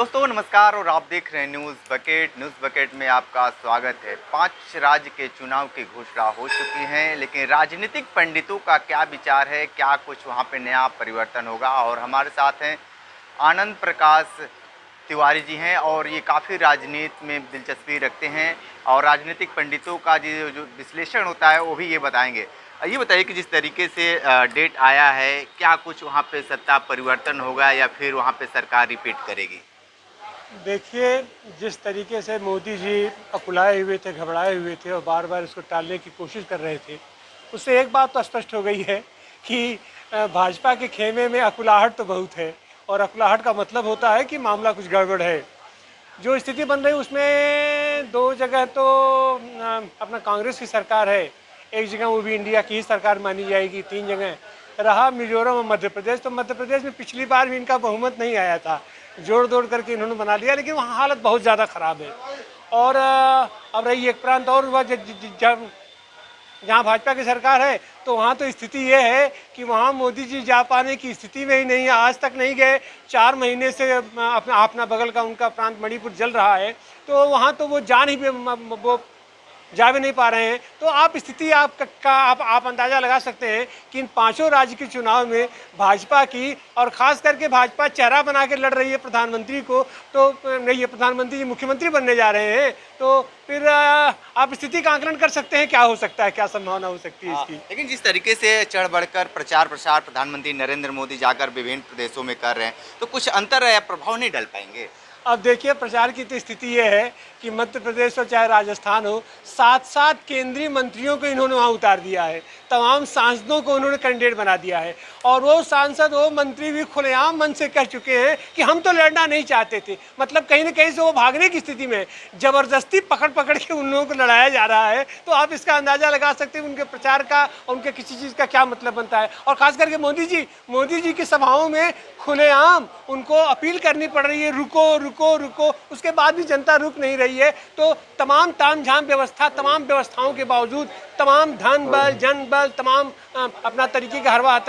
दोस्तों नमस्कार और आप देख रहे हैं न्यूज़ बकेट में आपका स्वागत है। 5 राज्य के चुनाव की घोषणा हो चुकी है, लेकिन राजनीतिक पंडितों का क्या विचार है, क्या कुछ वहां पे नया परिवर्तन होगा। और हमारे साथ हैं आनंद प्रकाश तिवारी जी हैं और ये काफ़ी राजनीति में दिलचस्पी रखते हैं और राजनीतिक पंडितों का जो विश्लेषण होता है वो भी ये बताएंगे। ये बताइए कि जिस तरीके से डेट आया है, क्या कुछ वहाँ पे सत्ता परिवर्तन होगा या फिर वहाँ पे सरकार रिपीट करेगी? देखिए, जिस तरीके से मोदी जी अकुलाए हुए थे, घबराए हुए थे और बार बार इसको टालने की कोशिश कर रहे थे, उससे एक बात तो स्पष्ट हो गई है कि भाजपा के खेमे में अकुलाहट तो बहुत है और अकुलाहट का मतलब होता है कि मामला कुछ गड़बड़ है। जो स्थिति बन रही है उसमें दो जगह तो अपना कांग्रेस की सरकार है, एक जगह वो भी इंडिया की ही सरकार मानी जाएगी, 3 जगह रहा मिजोरम और मध्य प्रदेश। तो मध्य प्रदेश में पिछली बार भी इनका बहुमत नहीं आया था, जोड़ तोड़ करके इन्होंने बना लिया, लेकिन वहाँ हालत बहुत ज़्यादा ख़राब है। और अब रही एक प्रांत और हुआ जब जहाँ भाजपा की सरकार है तो वहाँ तो स्थिति ये है कि वहाँ मोदी जी जा पाने की स्थिति में ही नहीं है, आज तक नहीं गए। 4 महीने से अपना बगल का उनका प्रांत मणिपुर जल रहा है, तो वहाँ तो वो वो जा भी नहीं पा रहे हैं। तो आप स्थिति आप अंदाज़ा लगा सकते हैं कि इन 5 राज्य के चुनाव में भाजपा की, और ख़ास करके भाजपा चेहरा बना के लड़ रही है प्रधानमंत्री को, तो नहीं, ये प्रधानमंत्री जी मुख्यमंत्री बनने जा रहे हैं, तो फिर आप स्थिति का आकलन कर सकते हैं क्या हो सकता है, क्या संभावना हो सकती है इसकी। लेकिन जिस तरीके से चढ़ बढ़कर प्रचार प्रसार प्रधानमंत्री नरेंद्र मोदी जाकर विभिन्न प्रदेशों में कर रहे हैं, तो कुछ अंतर या प्रभाव नहीं डल पाएंगे? अब देखिए, प्रचार की तो स्थिति ये है कि मध्य प्रदेश हो चाहे राजस्थान हो, 7-7 केंद्रीय मंत्रियों को इन्होंने वहाँ उतार दिया है, तमाम सांसदों को उन्होंने कैंडिडेट बना दिया है। और वो सांसद, वो मंत्री भी खुलेआम मन से कह चुके हैं कि हम तो लड़ना नहीं चाहते थे। मतलब कहीं ना कहीं से वो भागने की स्थिति में, ज़बरदस्ती पकड़ पकड़ के उन लोगों को लड़ाया जा रहा है। तो आप इसका अंदाज़ा लगा सकते हैं उनके प्रचार का, उनके किसी चीज़ का क्या मतलब बनता है। और ख़ास करके मोदी जी की सभाओं में खुलेआम उनको अपील करनी पड़ रही है, रुको रुको रुको, उसके बाद भी जनता रुक नहीं रही है। तो तमाम तामझाम व्यवस्था, तमाम व्यवस्थाओं के बावजूद, तमाम धन बल, जन बल, तमाम अपना तरीके का हरवा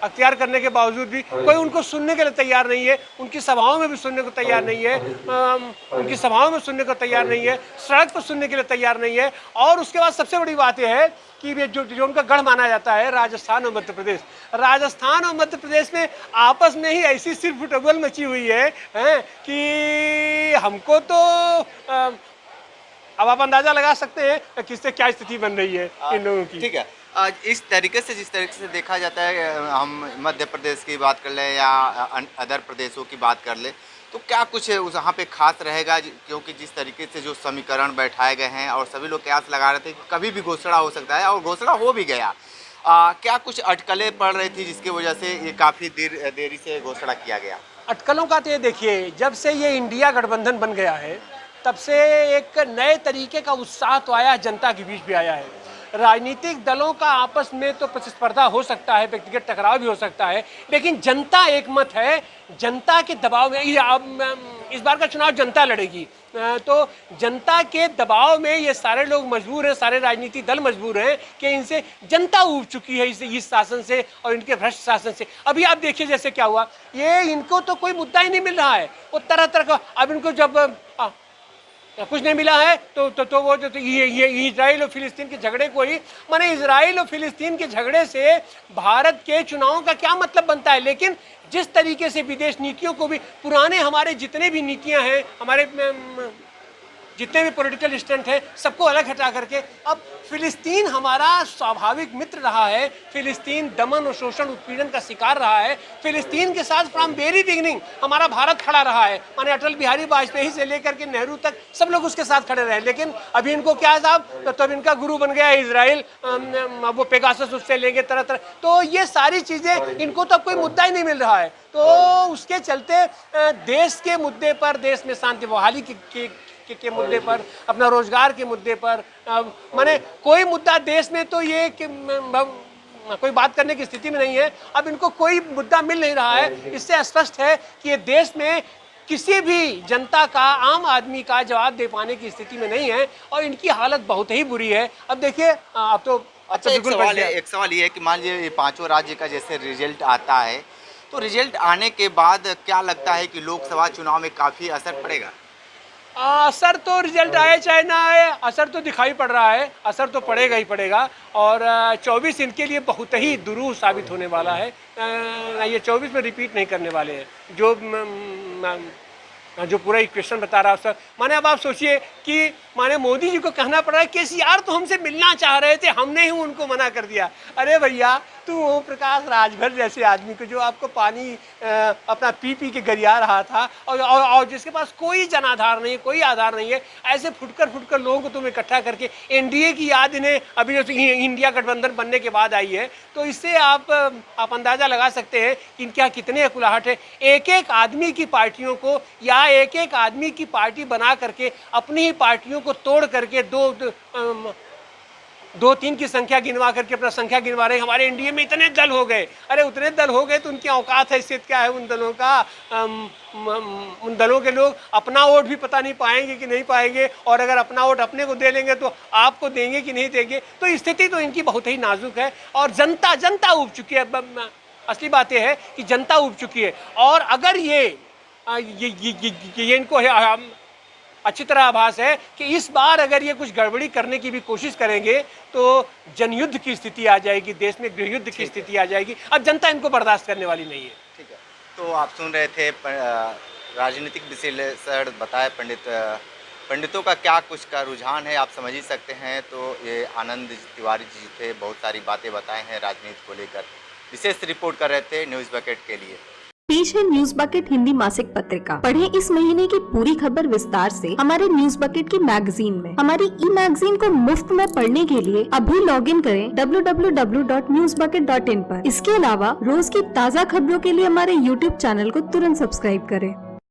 अख्तियार करने के बावजूद भी कोई उनको सुनने के लिए तैयार नहीं है, उनकी सभाओं में भी सुनने को तैयार नहीं है, उनकी सभाओं में सुनने को तैयार नहीं है, सड़क पर सुनने के लिए तैयार नहीं है। और उसके बाद सबसे बड़ी बात यह है कि जो उनका गढ़ माना जाता है राजस्थान और मध्य प्रदेश, राजस्थान और मध्य प्रदेश में आपस में ही ऐसी सिर्फ फुटबॉल मची हुई है, कि हमको तो अब आप अंदाजा लगा सकते हैं किससे क्या स्थिति बन रही है इन लोगों की। ठीक है। इस तरीके से जिस तरीके से देखा जाता है, हम मध्य प्रदेश की बात कर लें या अदर प्रदेशों की बात कर लें, तो क्या कुछ है वहाँ पे खास रहेगा? क्योंकि जिस तरीके से जो समीकरण बैठाए गए हैं और सभी लोग कयास लगा रहे थे कि कभी भी घोषणा हो सकता है और घोषणा हो भी गया, क्या कुछ अटकलें पड़ रही थी जिसकी वजह से ये काफ़ी देरी से घोषणा किया गया? अटकलों का तो ये देखिए, जब से ये इंडिया गठबंधन बन गया है तब से एक नए तरीके का उत्साह तो आया, जनता के बीच भी आया है। राजनीतिक दलों का आपस में तो प्रतिस्पर्धा हो सकता है, व्यक्तिगत टकराव भी हो सकता है, लेकिन जनता एक मत है। जनता के दबाव में इस बार का चुनाव जनता लड़ेगी, तो जनता के दबाव में ये सारे लोग मजबूर हैं, सारे राजनीतिक दल मजबूर हैं कि इनसे जनता ऊब चुकी है इस शासन से और इनके भ्रष्ट शासन से। अभी आप देखिए जैसे क्या हुआ, ये इनको तो कोई मुद्दा ही नहीं मिल रहा है, वो तरह तरह का, अब इनको जब कुछ नहीं मिला है तो वो जो ये इजराइल और फिलिस्तीन के झगड़े को ही, माने इजराइल और फिलिस्तीन के झगड़े से भारत के चुनावों का क्या मतलब बनता है। लेकिन जिस तरीके से विदेश नीतियों को भी, पुराने हमारे जितने भी नीतियां हैं, हमारे जितने भी पॉलिटिकल स्टैंड है, सबको अलग हटा करके अब फिलिस्तीन हमारा स्वाभाविक मित्र रहा है। फिलिस्तीन दमन और शोषण उत्पीड़न का शिकार रहा है। फिलिस्तीन के साथ फ्रॉम वेरी बिगिनिंग हमारा भारत खड़ा रहा है, माने अटल बिहारी वाजपेयी से लेकर के नेहरू तक सब लोग उसके साथ खड़े रहे। लेकिन अभी इनको क्या है साहब, तो अब इनका गुरु बन गया है इजराइल, वो पेगासस उससे लेंगे तरह तरह। तो ये सारी चीज़ें, इनको तो अब कोई मुद्दा ही नहीं मिल रहा है। तो उसके चलते देश के मुद्दे पर, देश में शांति बहाली के मुद्दे पर, अपना रोजगार के मुद्दे पर, माने कोई मुद्दा देश में तो ये कि कोई बात करने की स्थिति में नहीं है। अब इनको कोई मुद्दा मिल नहीं रहा है। इससे स्पष्ट है कि ये देश में किसी भी जनता का, आम आदमी का जवाब दे पाने की स्थिति में नहीं है और इनकी हालत बहुत ही बुरी है। अब देखिए, अब तो अच्छा, एक सवाल ये है कि मान लीजिए ये 5 राज्य का जैसे रिजल्ट आता है, तो रिजल्ट आने के बाद क्या लगता है कि लोकसभा चुनाव में काफ़ी असर पड़ेगा? असर तो रिजल्ट आए चाहे ना आए, असर तो दिखाई पड़ रहा है, असर तो पड़ेगा ही पड़ेगा। और 24 इनके लिए बहुत ही दुरूह साबित होने वाला है। ये 24 में रिपीट नहीं करने वाले हैं। जो पूरा इक्वेशन बता रहा है सर, माने अब आप सोचिए कि माने मोदी जी को कहना पड़ रहा है केसीआर तो हमसे मिलना चाह रहे थे, हमने ही उनको मना कर दिया। अरे भैया, तू ओम प्रकाश राजभर जैसे आदमी को जो आपको पानी अपना पी पी के गरिया रहा था और जिसके पास कोई जनाधार नहीं है, कोई आधार नहीं है, ऐसे फुटकर लोगों को तुम इकट्ठा करके एनडीए की याद इन्हें अभी जो इंडिया गठबंधन बनने के बाद आई है, तो इससे आप अंदाजा लगा सकते हैं कि इनके कितने अकुलाहट है। एक एक आदमी की पार्टियों को या एक एक आदमी की पार्टी बना करके अपनी ही पार्टियों को तोड़ करके दो तीन की संख्या गिनवा करके अपना संख्या गिनवा रहे। हमारे इंडिया में इतने दल हो गए, अरे उतने दल हो गए तो उनकी औकात हैसियत क्या है उन दलों का? उन दलों के लोग अपना वोट भी पता नहीं पाएंगे कि नहीं पाएंगे, और अगर अपना वोट अपने को दे लेंगे तो आपको देंगे कि नहीं देंगे। तो स्थिति तो इनकी बहुत ही नाजुक है और जनता उब चुकी है। असली बात यह है कि जनता उब चुकी है। और अगर ये इनको अच्छी तरह आभास है कि इस बार अगर ये कुछ गड़बड़ी करने की भी कोशिश करेंगे तो जनयुद्ध की स्थिति आ जाएगी, देश में गृहयुद्ध की स्थिति आ जाएगी। अब जनता इनको बर्दाश्त करने वाली नहीं है। ठीक है, तो आप सुन रहे थे राजनीतिक विश्लेषण बताए पंडितों का क्या कुछ का रुझान है, आप समझ ही सकते हैं। तो ये आनंद तिवारी जी थे, बहुत सारी बातें बताए हैं राजनीति को लेकर। विशेष रिपोर्ट कर रहे थे न्यूज़ बकेट के लिए। पेश है न्यूज बकेट हिंदी मासिक पत्रिका। पढ़ें इस महीने की पूरी खबर विस्तार से हमारे न्यूज बकेट की मैगजीन में। हमारी ई मैगजीन को मुफ्त में पढ़ने के लिए अभी लॉगिन करें www.newsbucket.in पर। इसके अलावा रोज की ताज़ा खबरों के लिए हमारे YouTube चैनल को तुरंत सब्सक्राइब करें।